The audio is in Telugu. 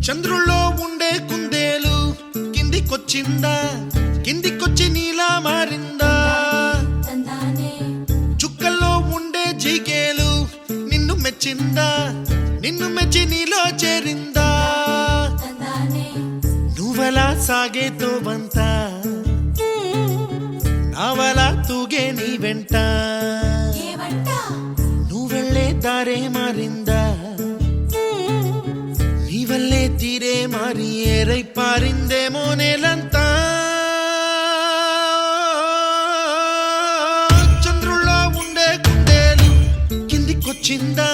చంద్రుల్లో ఉండే కుందేలు కిందికొచ్చిందా, కిందికొచ్చి నీలా మారిందా? చుక్కల్లో ఉండే జీకేలు నిన్ను మెచ్చిందా, నిన్ను మెచ్చి నీలో చేరిందా? నువ్వలా సాగేతో వంత, నావలా తూగే నీ వెంట, నువ్వెళ్ళే దారే మారిందా, నీ వల్లే తీరే మారి ఏరై పారిందేమో నేలంతా. చంద్రుల్లో ఉండే కుందేలు కిందికొచ్చిందా,